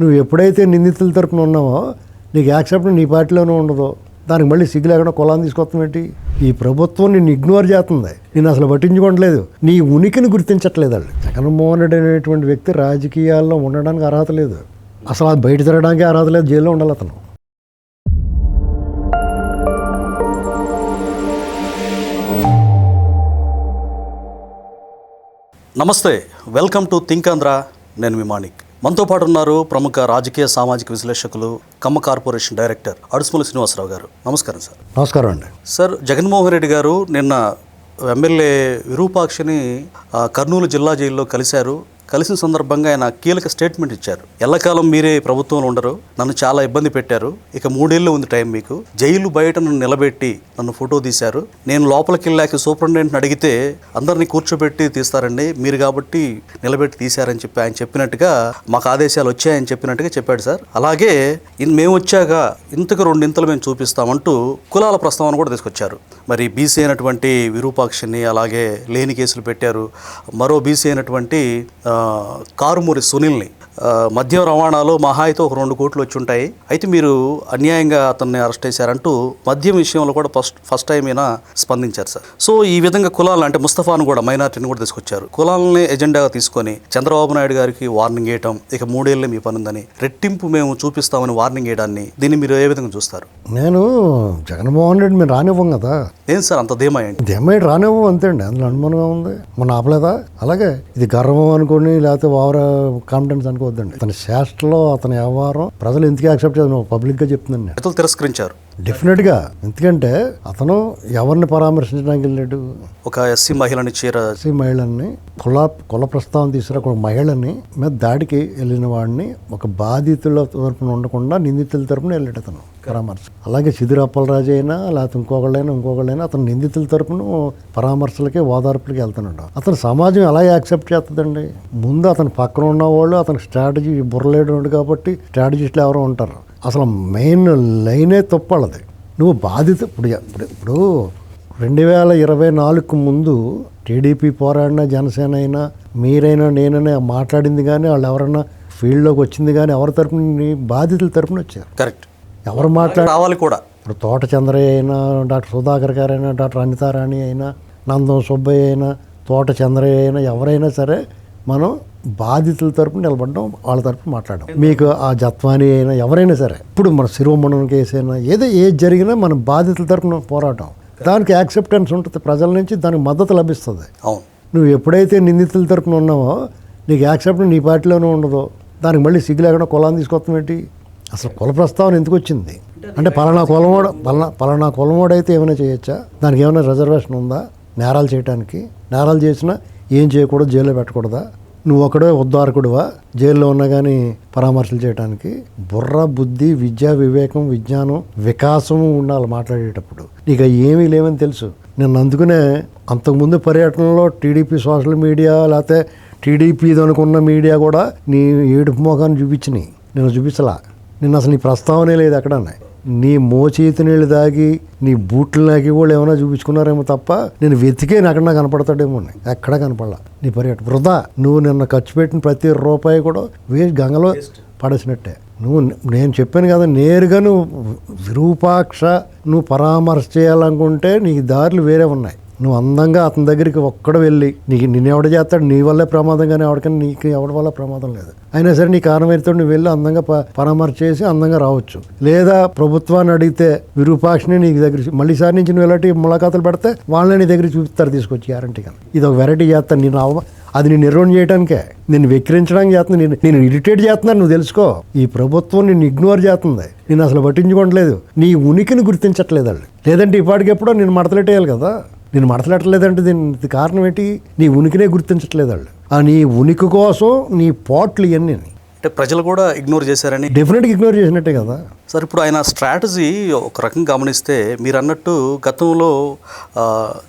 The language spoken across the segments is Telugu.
నువ్వు ఎప్పుడైతే నిందితుల తరపున ఉన్నావో నీకు యాక్సెప్ట్ నీ పార్టీలోనే ఉండదు. దానికి మళ్ళీ సిగ్గు లేకుండా కులాన్ని తీసుకొస్తామేంటి? ఈ ప్రభుత్వం నిన్ను ఇగ్నోర్ చేస్తుంది, నేను అసలు పట్టించుకోవట్లేదు, నీ ఉనికిని గుర్తించట్లేదు. వాళ్ళు జగన్మోహన్ రెడ్డి అనేటువంటి వ్యక్తి రాజకీయాల్లో ఉండడానికి అర్హత లేదు, అసలు అది బయట తిరగడానికి అర్హత లేదు, జైల్లో ఉండాలి అతను. నమస్తే, వెల్కమ్ టు థింక్ ఆంధ్ర. నేను మీ మాణిక్. మనతో పాటు ఉన్నారు ప్రముఖ రాజకీయ సామాజిక విశ్లేషకులు, కమ్మ కార్పొరేషన్ డైరెక్టర్ అడుసుమల్లి శ్రీనివాసరావు గారు. నమస్కారం సార్. నమస్కారం అండి. సార్, జగన్మోహన్ రెడ్డి గారు నిన్న ఎమ్మెల్యే విరూపాక్షని కర్నూలు జిల్లా జైల్లో కలిసిన సందర్భంగా ఆయన కీలక స్టేట్మెంట్ ఇచ్చారు. ఎల్లకాలం మీరే ప్రభుత్వంలో ఉండరు, నన్ను చాలా ఇబ్బంది పెట్టారు, ఇక 3 ఏళ్ళు ఉంది టైం మీకు, జైలు బయట నన్ను నిలబెట్టి నన్ను ఫోటో తీశారు, నేను లోపలికి వెళ్ళాక సూపరింటెండెంట్ని అడిగితే అందరినీ కూర్చోబెట్టి తీస్తారండి, మీరు కాబట్టి నిలబెట్టి తీశారని చెప్పి ఆయన చెప్పినట్టుగా మాకు ఆదేశాలు వచ్చాయని చెప్పినట్టుగా చెప్పాడు సార్. అలాగే మేము వచ్చాక ఇంతకు 2 ఇంతలు మేము చూపిస్తామంటూ కులాల ప్రస్తావన కూడా తీసుకొచ్చారు. మరి బీసీ అయినటువంటి విరూపాక్షని అలాగే లేని కేసులు పెట్టారు. మరో బీసీ అయినటువంటి కారుమూరి సునీల్ని మద్యం రవాణాలో మహా అయితే ఒక 2 కోట్లు వచ్చి ఉంటాయి, అయితే మీరు అన్యాయంగా అతన్ని అరెస్ట్ చేశారంటూ మద్యం విషయంలో కూడా ఫస్ట్ టైం అయినా స్పందించారు సార్. సో ఈ విధంగా కులాలను అంటే ముస్తఫాను కూడా మైనార్టీని కూడా తీసుకొచ్చారు. కులాలని ఎజెండాగా తీసుకొని చంద్రబాబు నాయుడు గారికి వార్నింగ్ వేయటం, ఇక 3 ఏళ్ళే మీ పనుందని రెట్టింపు మేము చూపిస్తామని వార్నింగ్ వేయడాన్ని దీన్ని మీరు ఏ విధంగా చూస్తారు? నేను జగన్మోహన్ రెడ్డి మేము రానివ్వం కదా. ఏం సార్ అంత ధీమా ఏంటి? ధీమా అంతే అండి, అందులో అనుమానంగా ఉంది. మనం ఆపలేదా? అలాగే ఇది గర్వం అనుకోని లేకపోతే ఓవర్ కాన్ఫిడెన్స్ అనుకోవద్దండి. అతని శాస్త్రలో అతని వ్యవహారం ప్రజలు ఎందుకు యాక్సెప్ట్ చేయాలి పబ్లిక్గా చెప్తుందండి. రైతులు తిరస్కరించారు డెఫినెట్గా. ఎందుకంటే అతను ఎవరిని పరామర్శించడానికి వెళ్ళాడు? ఒక ఎస్సీ మహిళని ఎస్సీ మహిళని కుల ప్రస్తావన తీసుకురా ఒక మహిళని మీద దాడికి వెళ్ళిన వాడిని ఒక బాధితుల తరపున ఉండకుండా నిందితుల తరపున వెళ్ళాడు అతను పరామర్శ. అలాగే సిదిరి అప్పలరాజు అయినా లేకపోతే ఇంకొకళ్ళైనా అతను నిందితుల తరపున పరామర్శలకి ఓదార్పులకి వెళ్తున్నాడు. అతను సమాజం ఎలా యాక్సెప్ట్ చేస్తుందండి? ముందు అతని పక్కన ఉన్న వాళ్ళు అతనికి స్ట్రాటజీ బుర్రలేడు కాబట్టి స్ట్రాటజిస్టులు ఎవరో ఉంటారు. అసలు మెయిన్ లైనే తప్పలది. నువ్వు బాధిత ఇప్పుడు 2024 ముందు టీడీపీ పోరాడినా జనసేన అయినా మీరైనా నేనైనా మాట్లాడింది కానీ వాళ్ళు ఎవరైనా ఫీల్డ్లోకి వచ్చింది కానీ ఎవరి తరపున బాధితుల తరపున వచ్చారు. కరెక్ట్. ఎవరు మాట్లాడాలి కూడా. ఇప్పుడు తోట చంద్రయ్య అయినా, డాక్టర్ సుధాకర్ గారు అయినా, డాక్టర్ అనితారాణి అయినా, నందం సుబ్బయ్య అయినా, తోట చంద్రయ్య అయినా, ఎవరైనా సరే మనం బాధితుల తరపున నిలబడడం, వాళ్ళ తరపున మాట్లాడడం. మీకు ఆ జత్వాని అయినా ఎవరైనా సరే, ఇప్పుడు మన శిరోమణం కేసు అయినా ఏది జరిగినా మన బాధితుల తరపున పోరాటం, దానికి యాక్సెప్టెన్స్ ఉంటుంది ప్రజల నుంచి, దానికి మద్దతు లభిస్తుంది. నువ్వు ఎప్పుడైతే నిందితుల తరపున ఉన్నావో నీకు యాక్సెప్ట్ నీ పార్టీలోనే ఉండదు, దానికి మళ్ళీ సిగ్గు లేకుండా కులాన్ని తీసుకొస్తామేంటి? అసలు కుల ప్రస్తావన ఎందుకు వచ్చింది అంటే పలానా కులమోడు అయితే ఏమైనా చేయొచ్చా? దానికి ఏమైనా రిజర్వేషన్ ఉందా? నేరాలు చేయడానికి, నేరాలు చేసినా ఏం చేయకూడదు, జైల్లో పెట్టకూడదా? నువ్వు ఒకడే ఉద్ధారకుడువా జైల్లో ఉన్నా కానీ పరామర్శలు చేయడానికి? బుర్ర, బుద్ధి, విద్య, వివేకం, విజ్ఞానం, వికాసము ఉండాలి మాట్లాడేటప్పుడు. నీకు ఏమీ లేవని తెలుసు. నేను అందుకునే అంతకుముందు పర్యటనలో టీడీపీ సోషల్ మీడియా లేకపోతే టీడీపీది అనుకున్న మీడియా కూడా నీ ఏడుపు మోకాన్ని చూపించినాయి, నేను చూపించలా. నిన్న అసలు నీ ప్రస్తావనే లేదు అక్కడ. నీ మోచేతి నీళ్ళు దాగి నీ బూట్లు నాకి కూడా ఏమైనా చూపించుకున్నారేమో తప్ప నేను వెతికే ఎక్కడన్నా కనపడతాడేమో, ఎక్కడా కనపడలా. నీ పర్యటన వృధా. నువ్వు నిన్న ఖర్చు పెట్టిన ప్రతి రూపాయి కూడా గంగలో పడేసినట్టే. నేను చెప్పాను కదా, నేరుగా నువ్వు విరూపాక్ష నువ్వు పరామర్శ చేయాలనుకుంటే నీకు దారులు వేరే ఉన్నాయి. నువ్వు అందంగా అతని దగ్గరికి ఒక్కడ వెళ్ళి నిన్నెవడ చేస్తాడు, నీ వల్లే ప్రమాదం కానీ ఎవరికైనా నీకు ఎవరి వల్ల ప్రమాదం లేదు. అయినా సరే నీ కారణమైతే నువ్వు వెళ్ళి అందంగా పరామర్శ చేసి అందంగా రావచ్చు. లేదా ప్రభుత్వాన్ని అడిగితే విరూపాక్షని నీకు దగ్గర మళ్ళీసారి నుంచి నువ్వు ఎలాంటి ములాఖాతులు పెడితే వాళ్ళని నీ దగ్గర చూపిస్తారు తీసుకొచ్చి గ్యారంటీగా. ఇది ఒక వెరైటీ చేస్తాను నేను, అది నేను నిర్వహణ చేయడానికే, నేను వెక్కిరించడానికి చేస్తున్నాను, నేను ఇరిటేట్ చేస్తున్నాను. నువ్వు తెలుసుకో, ఈ ప్రభుత్వం నిన్ను ఇగ్నోర్ చేస్తుంది, నేను అసలు పట్టించుకోవట్లేదు, నీ ఉనికిని గుర్తించట్లేదు వాళ్ళు. లేదంటే ఇప్పటికెప్పుడో నేను మడతలెట్టేయాలి కదా. నేను మడతలెట్టలేదంటే దీనికి కారణం ఏంటి? నీ ఉనికినే గుర్తించట్లేదు వాళ్ళు. ఆ నీ ఉనికి కోసం నీ పోట్లు ఇవన్నీ అంటే ప్రజలు కూడా ఇగ్నోర్ చేశారని. డెఫినెట్గా ఇగ్నోర్ చేసినట్టే కదా సార్. ఇప్పుడు ఆయన స్ట్రాటజీ ఒక రకంగా గమనిస్తే మీరు అన్నట్టు గతంలో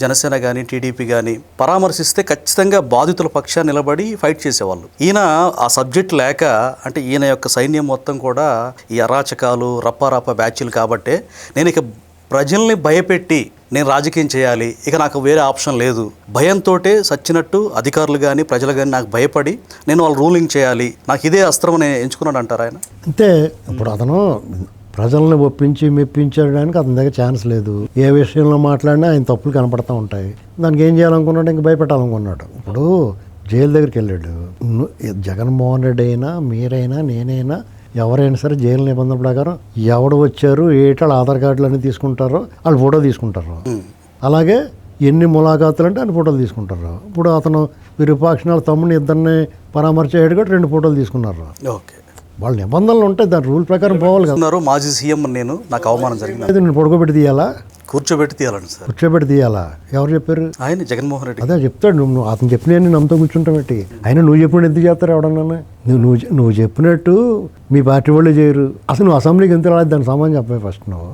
జనసేన కానీ టీడీపీ కానీ పరామర్శిస్తే ఖచ్చితంగా బాధితుల పక్షాన్ని నిలబడి ఫైట్ చేసేవాళ్ళు. ఈయన ఆ సబ్జెక్ట్ లేక, అంటే ఈయన యొక్క సైన్యం మొత్తం కూడా ఈ అరాచకాలు రప్పారప్ప బ్యాచ్లు కాబట్టే నేను ఇక ప్రజల్ని భయపెట్టి నేను రాజకీయం చేయాలి, ఇక నాకు వేరే ఆప్షన్ లేదు, భయంతో సచ్చినట్టు అధికారులు కానీ ప్రజలు కానీ నాకు భయపడి నేను వాళ్ళు రూలింగ్ చేయాలి, నాకు ఇదే అస్త్రం అని ఎంచుకున్నాడు అంటారు ఆయన. అంతే. ఇప్పుడు అతను ప్రజల్ని ఒప్పించి మెప్పించడానికి అతని దగ్గర ఛాన్స్ లేదు. ఏ విషయంలో మాట్లాడినా ఆయన తప్పులు కనపడతా ఉంటాయి. దానికి ఏం చేయాలనుకున్నాడు, ఇంక భయపెట్టాలనుకున్నాడు. ఇప్పుడు జైలు దగ్గరికి వెళ్ళాడు. జగన్మోహన్ రెడ్డి అయినా, మీరైనా, నేనైనా, ఎవరైనా సరే జైలు నిబంధనల ప్రకారం ఎవడు వచ్చారు ఏటా ఆధార్ కార్డులు అన్నీ తీసుకుంటారో వాళ్ళు ఫోటో తీసుకుంటారు. అలాగే ఎన్ని ములాఖాతులు అంటే ఆయన ఫోటోలు తీసుకుంటారు. ఇప్పుడు అతను విరూపాక్ష తమ్ముడిని ఇద్దరిని పరామర్శేయడు కూడా 2 ఫోటోలు తీసుకున్నారు. ఓకే, వాళ్ళ నిబంధనలు ఉంటాయి, దాని రూల్ ప్రకారం పోవాలి కదా. మాజీ సీఎం నేను, నాకు అవమానం జరిగింది, అయితే నేను పడుకోబెట్టి తీయాలా, కూర్చోబెట్టి తీయాలండి సార్. కూర్చోబెట్టి తీయాలా? ఎవరు చెప్పారు? ఆయన జగన్మోహన్ రెడ్డి. అదే చెప్తాడు. నువ్వు అతను చెప్పిన నమ్ముతూ కూర్చుంటామేంటి? అయినా నువ్వు చెప్పినట్టు ఎందుకు చేస్తారు ఎవడన్నా? నువ్వు చెప్పినట్టు మీ పార్టీ వాళ్ళే చేయరు. అసలు నువ్వు అసెంబ్లీకి ఎంత రాలేదు దానికి సమాధానం చెప్పే ఫస్ట్. నువ్వు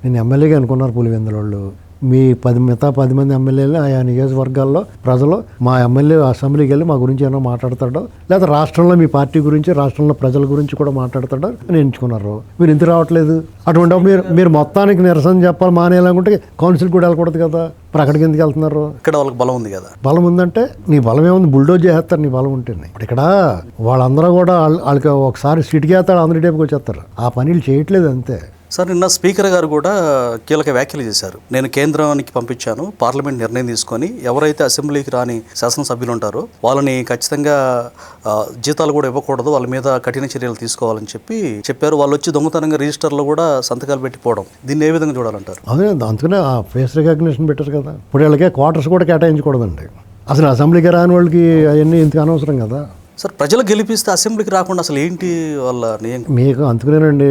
నేను ఎమ్మెల్యేగా అనుకున్నారు పులివెందుల వాళ్ళు. మీ మిగతా 10 మంది ఎమ్మెల్యేలు ఆయా నియోజకవర్గాల్లో ప్రజలు మా ఎమ్మెల్యే అసెంబ్లీకి వెళ్ళి మా గురించి ఏమైనా మాట్లాడతాడో, లేదా రాష్ట్రంలో మీ పార్టీ గురించి, రాష్ట్రంలో ప్రజల గురించి కూడా మాట్లాడతాడో అని ఎంచుకున్నారు. మీరు ఇంత రావట్లేదు. అటువంటి మీరు మొత్తానికి నిరసన చెప్పాలి మానేయాలనుకుంటే కౌన్సిల్ కూడా వెళ్ళకూడదు కదా. మరి అక్కడికి ఎందుకు వెళ్తున్నారు? ఇక్కడ వాళ్ళకి బలం ఉంది కదా. బలం ఉందంటే నీ బలం ఏముంది? బుల్డోజ్ చేస్తారు నీ బలం ఉంటేనే. ఇప్పుడు ఇక్కడ వాళ్ళందరూ కూడా వాళ్ళకి ఒకసారి సిటీకి వేస్తాడు, అందరి టైపుకి వచ్చేస్తారు. ఆ పనులు చేయట్లేదు అంతే. సార్, నిన్న స్పీకర్ గారు కూడా కీలక వ్యాఖ్యలు చేశారు. నేను కేంద్రానికి పంపించాను, పార్లమెంట్ నిర్ణయం తీసుకొని ఎవరైతే అసెంబ్లీకి రాని శాసనసభ్యులు ఉంటారో వాళ్ళని ఖచ్చితంగా జీతాలు కూడా ఇవ్వకూడదు, వాళ్ళ మీద కఠిన చర్యలు తీసుకోవాలని చెప్పారు. వాళ్ళు వచ్చి దొంగతనంగా రిజిస్టర్లో కూడా సంతకాలు పెట్టిపోవడం, దీన్ని ఏ విధంగా చూడాలంటారు? అదే అందుకనే ఆ ఫేస్ రికగ్నిషన్ పెట్టారు కదా. ఇప్పుడు వీళ్ళకి క్వార్టర్స్ కూడా కేటాయించకూడదండి. అసలు అసెంబ్లీకి రాని వాళ్ళకి అవన్నీ ఇంత అనవసరం కదా. సార్, ప్రజలు గెలిపిస్తే అసెంబ్లీకి రాకుండా అసలు ఏంటి వాళ్ళ నియం? మీకు అందుకునేనండి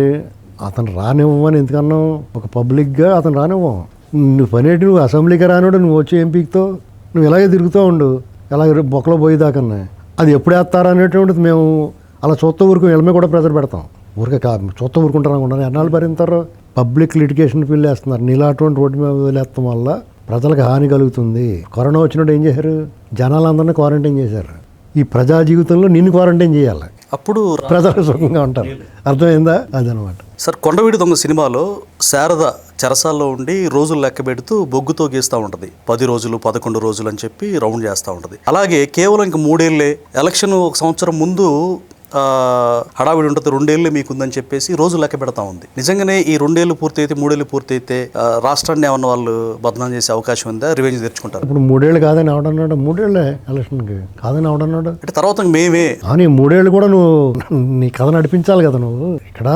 అతను రానివ్వమని ఎందుకన్నా ఒక పబ్లిక్గా అతను రానివ్వం. నువ్వు పనేటి నువ్వు అసెంబ్లీకి రానివాడు, నువ్వు వచ్చి ఎంపీతో నువ్వు ఇలాగే తిరుగుతూ ఉండు, ఎలాగ బొక్కలో పోయేదాకన్నా. అది ఎప్పుడు వేస్తారా అనేటువంటిది మేము అలా చూస్తూ ఊరుకు వెళ్ళమే కూడా ప్రెజర్ పెడతాం. ఊరికే చూస్తూ ఊరుకుంటారు అనుకుంటారు. ఎన్నాళ్ళు భరింతారో? పబ్లిక్ లిటిగేషన్ బిల్ వేస్తున్నారు. నీలాటువంటి రోడ్డు మీద వదిలేస్తాం వల్ల ప్రజలకు హాని కలుగుతుంది. కరోనా వచ్చినప్పుడు ఏం చేశారు? జనాలందరినీ క్వారంటైన్ చేశారు. ఈ ప్రజా జీవితంలో నిన్ను క్వారంటైన్ చేయాలి, అప్పుడు ప్రజలు సుఖంగా ఉంటారు. అర్థమైందా? అదనమాట. సార్, కొండవీడి దొంగ సినిమాలో శారద చెరసాల్లో ఉండి రోజులు లెక్క పెడుతూ బొగ్గుతో గీస్తూ ఉంటుంది. 10 రోజులు 11 రోజులు అని చెప్పి రౌండ్ చేస్తూ ఉంటుంది. అలాగే కేవలం ఇంక 3 ఏళ్ళే, ఎలక్షన్ 1 సంవత్సరం ముందు హడావిడి ఉంటుంది, 2 ఏళ్ళు మీకుందని చెప్పేసి రోజు లెక్క పెడతా ఉంది. నిజంగానే ఈ 2 ఏళ్ళు పూర్తయితే 3 ఏళ్ళు పూర్తయితే రాష్ట్రాన్ని ఏమన్నా వాళ్ళు బదనాం చేసే అవకాశం ఉందా? రివెంజ్ తెచ్చుకుంటారు. ఇప్పుడు 3 ఏళ్ళు కాదని ఎవడన్నాడు? 3 ఏళ్ళే ఎలక్షన్కి కాదని ఎవడన్నాడు? అంటే తర్వాత మేమే అని 3 ఏళ్ళు కూడా నువ్వు నీ కథ నడిపించాలి కదా నువ్వు. ఇక్కడ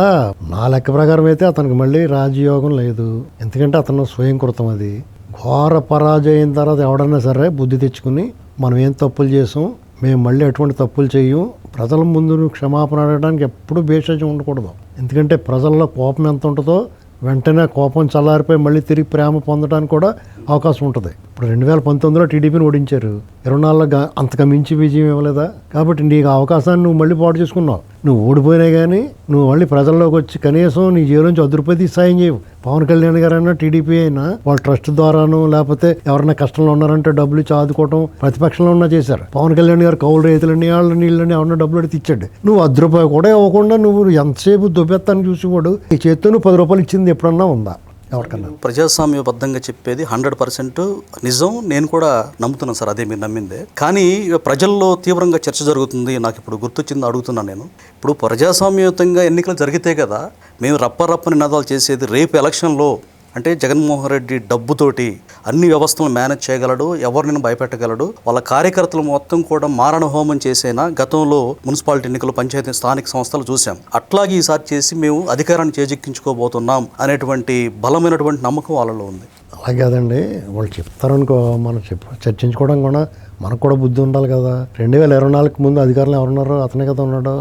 నా లెక్క ప్రకారం అయితే అతనికి మళ్ళీ రాజయోగం లేదు. ఎందుకంటే అతను స్వయం కృతం. అది ఘోర పరాజయం అయిన తర్వాత ఎవడన్నా సరే బుద్ధి తెచ్చుకుని మనం ఏం తప్పులు చేసాం, మేము మళ్ళీ ఎటువంటి తప్పులు చెయ్యం, ప్రజల ముందు క్షమాపణ అడగడానికి ఎప్పుడూ భేషజం ఉండకూడదు. ఎందుకంటే ప్రజల్లో కోపం ఎంత ఉంటుందో వెంటనే కోపం చల్లారిపోయి మళ్ళీ తిరిగి ప్రేమ పొందడానికి కూడా అవకాశం ఉంటుంది. ఇప్పుడు 2019లో టీడీపీని ఓడించారు, 24లో అంతకు మించి విజయం ఇవ్వలేదా? కాబట్టి నీకు అవకాశాన్ని నువ్వు మళ్ళీ పాటు చేసుకున్నావు. నువ్వు ఓడిపోయినా కానీ నువ్వు మళ్ళీ ప్రజల్లోకి వచ్చి కనీసం నీ జేబులోంచి ₹10 సాయం చేయవు. పవన్ కళ్యాణ్ గారు అయినా టీడీపీ అయినా వాళ్ళ ట్రస్ట్ ద్వారాను లేకపోతే ఎవరైనా కష్టంలో ఉన్నారంటే డబ్బులు ఇచ్చి ఆదుకోవటం ప్రతిపక్షంలో ఉన్నా చేశారు. పవన్ కళ్యాణ్ గారు కౌలు రైతులని వాళ్ళ నీళ్ళని ఎవరన్నా డబ్బులు అడిగి ఇచ్చాడు. నువ్వు ₹10 కూడా ఇవ్వకుండా నువ్వు ఎంతసేపు దుబ్బెత్తాన్ని చూసేవాడు. ఈ చేత్తో నువ్వు ₹10 ఇచ్చింది ఎప్పుడన్నా ఉందా ఎవరికన్నా? ప్రజాస్వామ్యబద్ధంగా చెప్పేది 100% నిజం. నేను కూడా నమ్ముతున్నాను సార్, అదే మీరు నమ్మిందే. కానీ ప్రజల్లో తీవ్రంగా చర్చ జరుగుతుంది. నాకు ఇప్పుడు గుర్తొచ్చింది, అడుగుతున్నాను నేను. ఇప్పుడు ప్రజాస్వామ్యయుతంగా ఎన్నికలు జరిగితే కదా మేము రప్పని నినాదాలు చేసేది. రేపు ఎలక్షన్లో అంటే జగన్మోహన్ రెడ్డి డబ్బుతోటి అన్ని వ్యవస్థలను మేనేజ్ చేయగలడు, ఎవరిని భయపెట్టగలడు. వాళ్ళ కార్యకర్తలు మొత్తం కూడా మారణ హోమం చేసేనా గతంలో మున్సిపాలిటీ ఎన్నికలు, పంచాయతీ స్థానిక సంస్థలు చూసాం. అట్లాగే ఈసారి చేసి మేము అధికారాన్ని చేజిక్కించుకోబోతున్నాం అనేటువంటి బలమైనటువంటి నమ్మకం వాళ్ళలో ఉంది. అలాగే కదండి, వాళ్ళు చెప్తారనుకో, మనం చర్చించుకోవడం కూడా మనకు కూడా బుద్ధి ఉండాలి కదా. 2024 ముందు అధికారులు ఎవరున్నారో అతనే కదా ఉన్నాడు.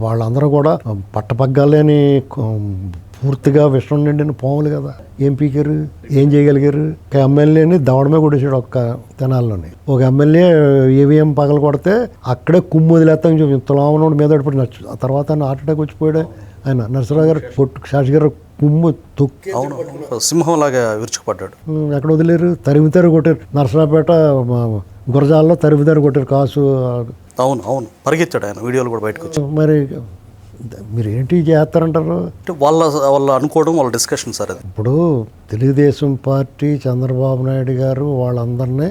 వాళ్ళందరూ కూడా పట్టపగ్గాలేని పూర్తిగా విషం నిండిన పాములు కదా. ఏం పీకారు, ఏం చేయగలిగారు? ఒక ఎమ్మెల్యేని దవడమే కొట్టేసాడు ఒక్క తెనాల్లోని. ఒక ఎమ్మెల్యే ఈవీఎం పగలు కొడితే అక్కడే కుమ్ము వదిలేస్తాను చూపి తులామనోడు మీద పడి నచ్చు. ఆ తర్వాత ఆయన హార్ట్ అటాక్ వచ్చిపోయాడు. ఆయన నరసరావు గారు శాషి గారు కుమ్ము తొక్కి సింహంలాగా విరుచుకుపడ్డాడు. ఎక్కడ వదిలేరు? తరిమితారు కొట్టారు. నరసరావుపేట గురజాల్లో తరిమితారు కొట్టారు. కాసు అవును పరిగెత్తాడు ఆయన, వీడియోలు కూడా బయటకు వచ్చాయి. మరి మీరు ఏంటి చేస్తారంటారు? అంటే వాళ్ళ అనుకోవడం, వాళ్ళ డిస్కషన్ సార్ అది. ఇప్పుడు తెలుగుదేశం పార్టీ చంద్రబాబు నాయుడు గారు వాళ్ళందరినీ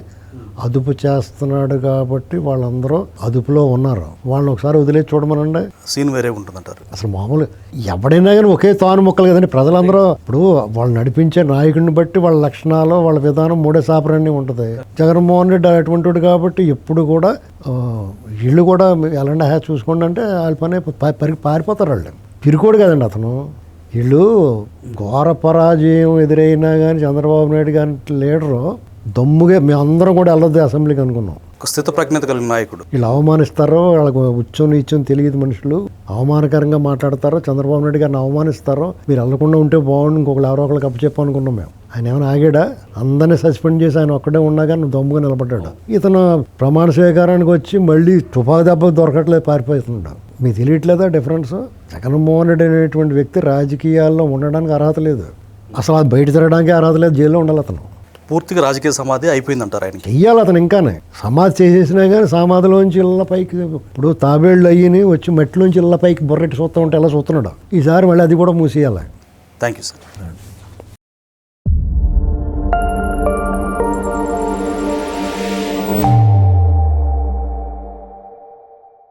అదుపు చేస్తున్నాడు కాబట్టి వాళ్ళందరూ అదుపులో ఉన్నారు. వాళ్ళని ఒకసారి వదిలేసి చూడమనండి, సీన్ వేరే ఉంటుందంటారు. అసలు మామూలు ఎవడైనా కానీ ఒకే తాను మొక్కలు కదండి. ప్రజలందరూ ఇప్పుడు వాళ్ళు నడిపించే నాయకుడిని బట్టి వాళ్ళ లక్షణాలు, వాళ్ళ విధానం మూడే సాపరాన్ని ఉంటుంది. జగన్మోహన్ రెడ్డి అటువంటివాడు కాబట్టి ఎప్పుడు కూడా వీళ్ళు కూడా ఎలాంటి చూసుకోండి అంటే వాళ్ళ పని పారిపోతారు. వాళ్ళు పిరుకోడు కదండి అతను. వీళ్ళు ఘోర పరాజయం ఎదురైనా కానీ చంద్రబాబు నాయుడు గారి లీడరు దమ్ముగా మేమందరం కూడా వెళ్ళొద్దు అసెంబ్లీకి అనుకున్నాం. ఒక స్థిత ప్రజ్ఞత కలిగిన నాయకుడు. వీళ్ళు అవమానిస్తారో, వాళ్ళకు ఉచ్చం నీచం తెలియదు. మనుషులు అవమానకరంగా మాట్లాడతారో, చంద్రబాబు నాయుడు గారిని అవమానిస్తారో, మీరు వెళ్ళకుండా ఉంటే బాగుండు, ఇంకొకరు ఎవరో ఒకరికి అప్పచెప్పనుకున్నాం మేము. ఆయన ఏమైనా ఆగాడా? అందరినీ సస్పెండ్ చేసి ఆయన ఒక్కడే ఉన్నా కానీ దమ్ముగా నిలబడ్డాడు. ఇతను ప్రమాణ స్వీకారానికి వచ్చి మళ్ళీ తుపాకు దెబ్బ దొరకట్లేదు, పారిపోతున్నాడు. మీకు తెలియట్లేదా డిఫరెన్స్? జగన్మోహన్ రెడ్డి అనేటువంటి వ్యక్తి రాజకీయాల్లో ఉండడానికి అర్హత లేదు, అసలు అది బయట తిరగడానికి అర్హత లేదు, జైల్లో ఉండాలి అతను. పూర్తిగా రాజకీయ సమాధి అయిపోయిందంటారు ఆయన. చెయ్యాలి అతను. ఇంకానే సమాధి చేసేసినా కానీ సమాధిలోంచి ఇళ్ళ పైకి ఇప్పుడు తాబేళ్ళు అయ్యి వచ్చి మట్టిలోంచి ఇళ్ళ పైకి బొర్రెట్టి చూస్తూ ఉంటే ఎలా చూస్తున్నాడు. ఈసారి మళ్ళీ అది కూడా మూసేయాలి. Thank you sir.